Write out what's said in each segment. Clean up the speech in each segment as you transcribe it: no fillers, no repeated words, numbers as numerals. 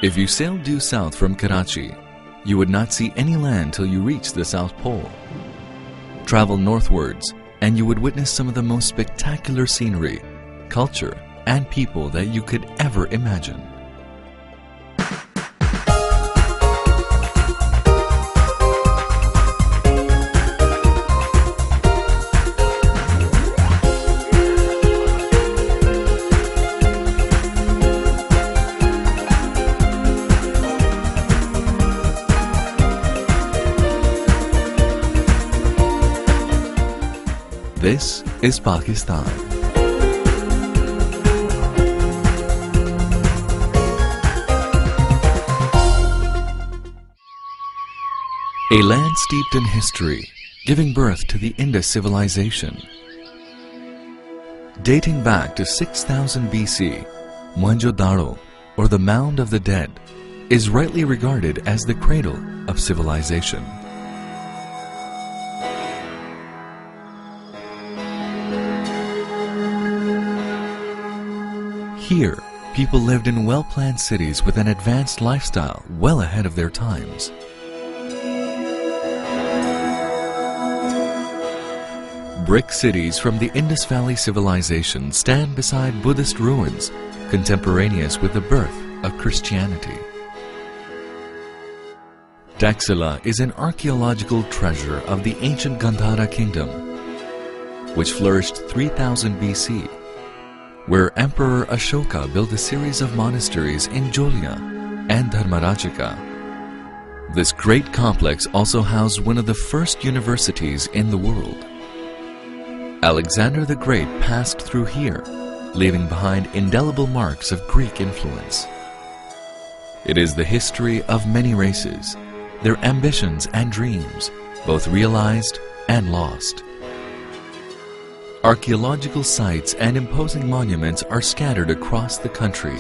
If you sailed due south from Karachi, you would not see any land till you reached the South Pole. Travel northwards, and you would witness some of the most spectacular scenery, culture, and people that you could ever imagine. This is Pakistan. A land steeped in history, giving birth to the Indus civilization. Dating back to 6000 BC, Mohenjo-daro, or the Mound of the Dead, is rightly regarded as the cradle of civilization. Here, people lived in well-planned cities with an advanced lifestyle well ahead of their times. Brick cities from the Indus Valley civilization stand beside Buddhist ruins, contemporaneous with the birth of Christianity. Taxila is an archaeological treasure of the ancient Gandhara kingdom, which flourished 3000 BC. Where Emperor Ashoka built a series of monasteries in Jolya and Dharmarajika. This great complex also housed one of the first universities in the world. Alexander the Great passed through here, leaving behind indelible marks of Greek influence. It is the history of many races, their ambitions and dreams, both realized and lost. Archaeological sites and imposing monuments are scattered across the country,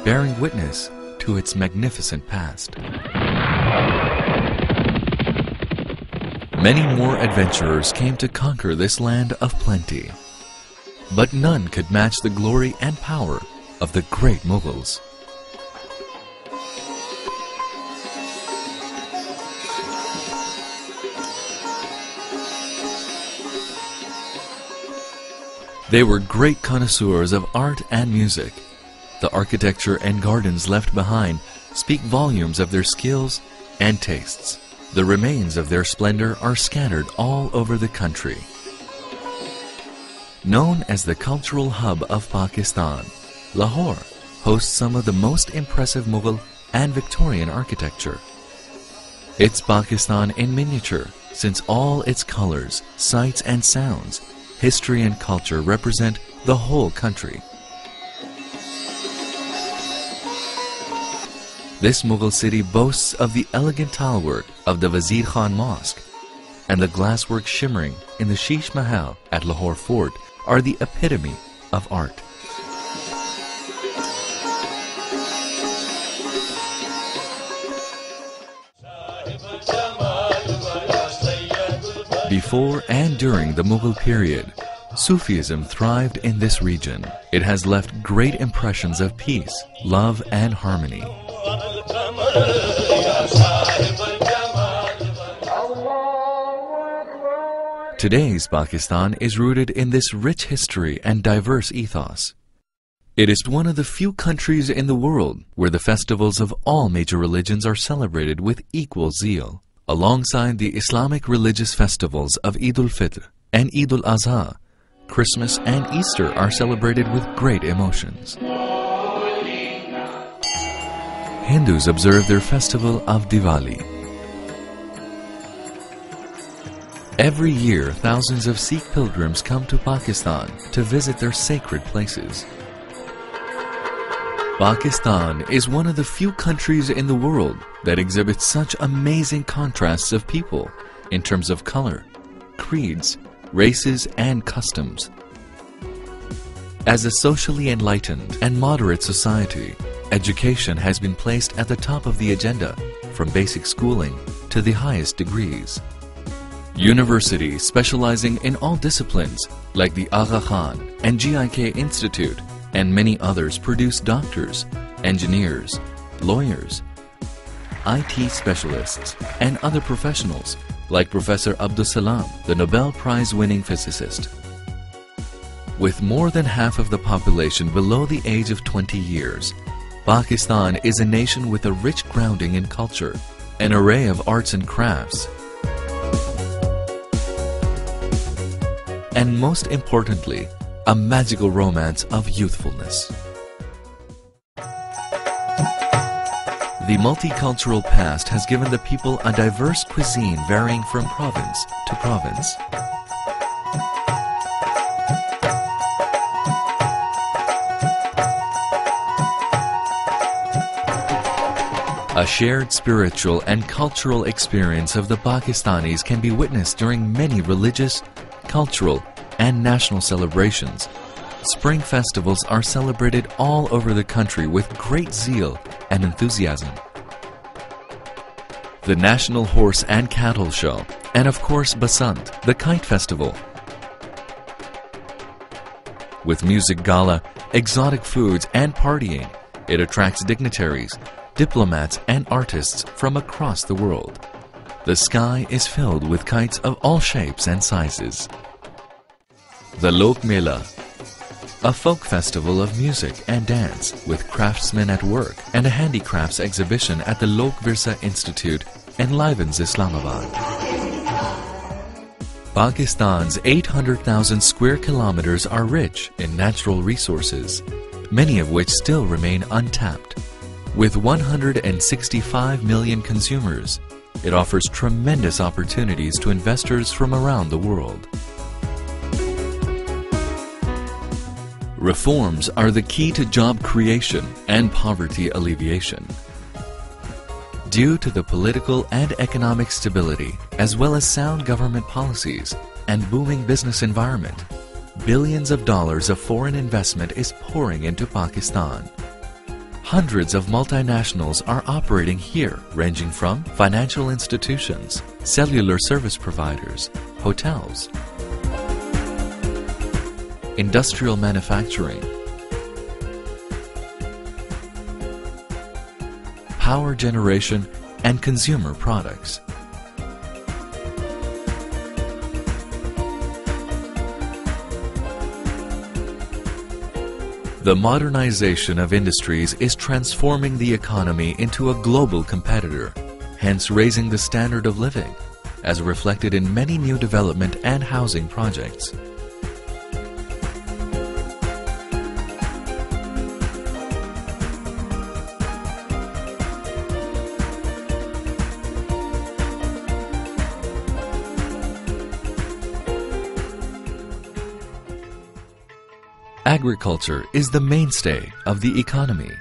bearing witness to its magnificent past. Many more adventurers came to conquer this land of plenty, but none could match the glory and power of the great Mughals. They were great connoisseurs of art and music. The architecture and gardens left behind speak volumes of their skills and tastes. The remains of their splendor are scattered all over the country. Known as the cultural hub of Pakistan, Lahore hosts some of the most impressive Mughal and Victorian architecture. It's Pakistan in miniature, since all its colors, sights and sounds, history and culture represent the whole country. This Mughal city boasts of the elegant tilework of the Wazir Khan Mosque, and the glasswork shimmering in the Sheesh Mahal at Lahore Fort are the epitome of art. Before and during the Mughal period, Sufism thrived in this region. It has left great impressions of peace, love, and harmony. Today's Pakistan is rooted in this rich history and diverse ethos. It is one of the few countries in the world where the festivals of all major religions are celebrated with equal zeal. Alongside the Islamic religious festivals of Eid al-Fitr and Eid al-Adha, Christmas and Easter are celebrated with great emotions. Hindus observe their festival of Diwali. Every year, thousands of Sikh pilgrims come to Pakistan to visit their sacred places. Pakistan is one of the few countries in the world that exhibits such amazing contrasts of people in terms of color, creeds, races, and customs. As a socially enlightened and moderate society, education has been placed at the top of the agenda, from basic schooling to the highest degrees. Universities specializing in all disciplines, like the Aga Khan and GIK Institute, and many others produce doctors, engineers, lawyers, IT specialists, and other professionals like Professor Abdus Salam, the Nobel Prize-winning physicist. With more than half of the population below the age of 20 years, Pakistan is a nation with a rich grounding in culture, an array of arts and crafts, and most importantly, a magical romance of youthfulness. The multicultural past has given the people a diverse cuisine varying from province to province. A shared spiritual and cultural experience of the Pakistanis can be witnessed during many religious, cultural, and national celebrations. Spring festivals are celebrated all over the country with great zeal and enthusiasm. The National Horse and Cattle Show, and of course Basant, the Kite Festival. With music gala, exotic foods, and partying, it attracts dignitaries, diplomats, and artists from across the world. The sky is filled with kites of all shapes and sizes. The Lok Mela, a folk festival of music and dance with craftsmen at work, and a handicrafts exhibition at the Lok Virsa Institute, enlivens Islamabad. Pakistan's 800,000 square kilometers are rich in natural resources, many of which still remain untapped. With 165 million consumers, it offers tremendous opportunities to investors from around the world. Reforms are the key to job creation and poverty alleviation. Due to the political and economic stability, as well as sound government policies and booming business environment, billions of dollars of foreign investment is pouring into Pakistan. Hundreds of multinationals are operating here, ranging from financial institutions, cellular service providers, hotels, industrial manufacturing, power generation, and consumer products. The modernization of industries is transforming the economy into a global competitor, hence raising the standard of living, as reflected in many new development and housing projects. Agriculture is the mainstay of the economy.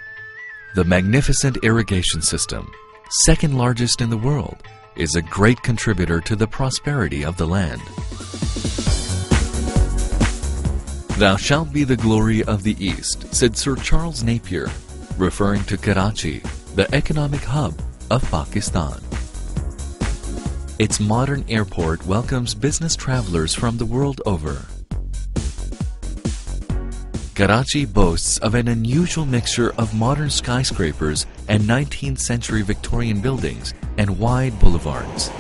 The magnificent irrigation system, second largest in the world, is a great contributor to the prosperity of the land. "Thou shalt be the glory of the East," said Sir Charles Napier, referring to Karachi, the economic hub of Pakistan. Its modern airport welcomes business travelers from the world over. Karachi boasts of an unusual mixture of modern skyscrapers and 19th century Victorian buildings and wide boulevards.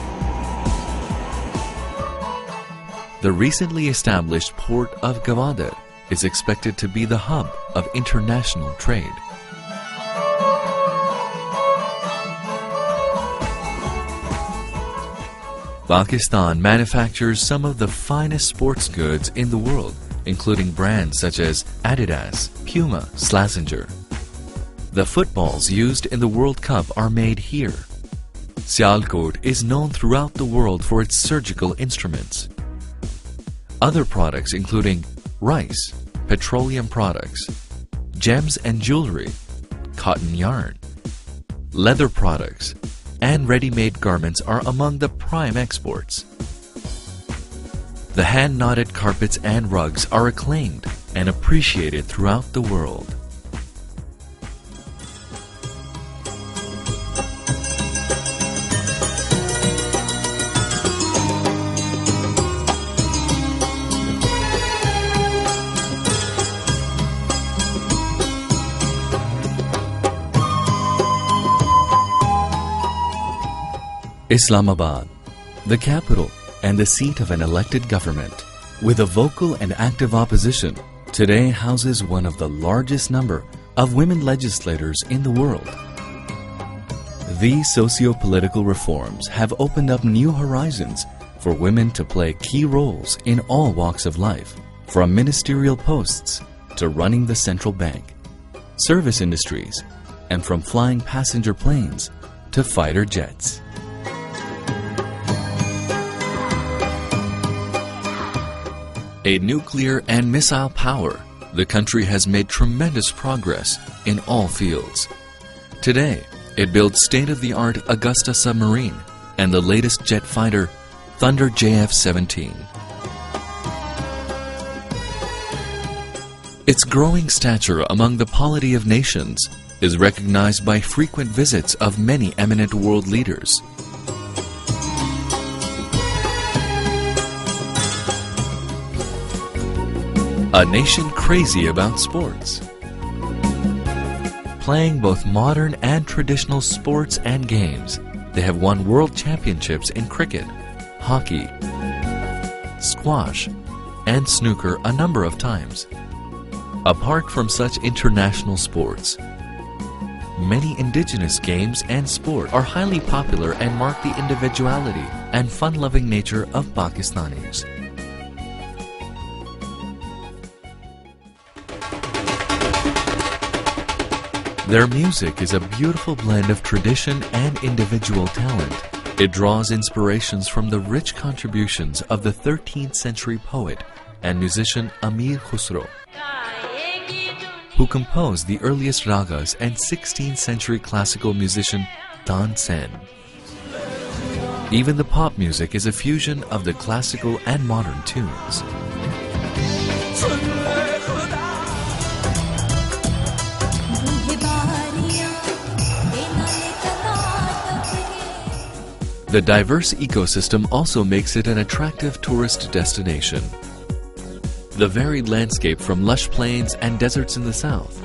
The recently established port of Gwadar is expected to be the hub of international trade. Pakistan manufactures some of the finest sports goods in the world, including brands such as Adidas, Puma, Slazenger. The footballs used in the World Cup are made here. Sialkot is known throughout the world for its surgical instruments. Other products including rice, petroleum products, gems and jewelry, cotton yarn, leather products, and ready-made garments are among the prime exports. The hand-knotted carpets and rugs are acclaimed and appreciated throughout the world. Islamabad, the capital and the seat of an elected government, with a vocal and active opposition, today houses one of the largest number of women legislators in the world. These socio-political reforms have opened up new horizons for women to play key roles in all walks of life, from ministerial posts to running the central bank, service industries, and from flying passenger planes to fighter jets. A nuclear and missile power, the country has made tremendous progress in all fields. Today, it builds state-of-the-art Augusta submarine and the latest jet fighter, Thunder JF-17. Its growing stature among the polity of nations is recognized by frequent visits of many eminent world leaders. A nation crazy about sports. Playing both modern and traditional sports and games, they have won world championships in cricket, hockey, squash, and snooker a number of times. Apart from such international sports, many indigenous games and sport are highly popular and mark the individuality and fun-loving nature of Pakistanis. Their music is a beautiful blend of tradition and individual talent. It draws inspirations from the rich contributions of the 13th century poet and musician Amir Khusro, who composed the earliest ragas, and 16th century classical musician Tansen. Even the pop music is a fusion of the classical and modern tunes. The diverse ecosystem also makes it an attractive tourist destination. The varied landscape from lush plains and deserts in the south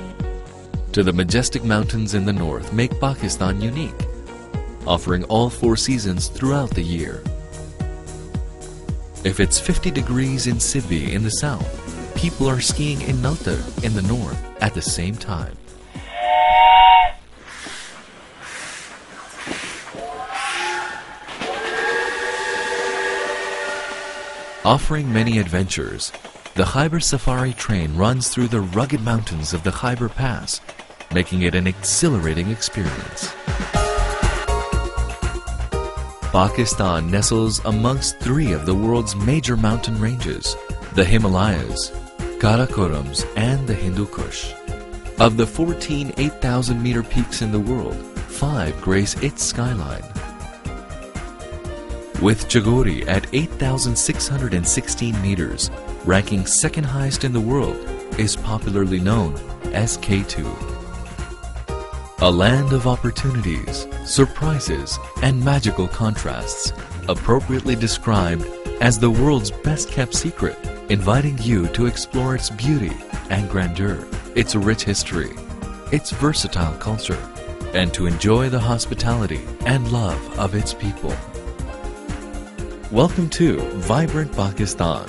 to the majestic mountains in the north make Pakistan unique, offering all 4 seasons throughout the year. If it's 50 degrees in Sibbi in the south, people are skiing in Naltar in the north at the same time. Offering many adventures, the Khyber Safari train runs through the rugged mountains of the Khyber Pass, making it an exhilarating experience. Pakistan nestles amongst 3 of the world's major mountain ranges, the Himalayas, Karakorams, and the Hindu Kush. Of the 14 8,000-meter peaks in the world, 5 grace its skyline. With Jagori at 8,616 meters, ranking second highest in the world, is popularly known as K2. A land of opportunities, surprises, and magical contrasts, appropriately described as the world's best-kept secret, inviting you to explore its beauty and grandeur, its rich history, its versatile culture, and to enjoy the hospitality and love of its people. Welcome to Vibrant Pakistan.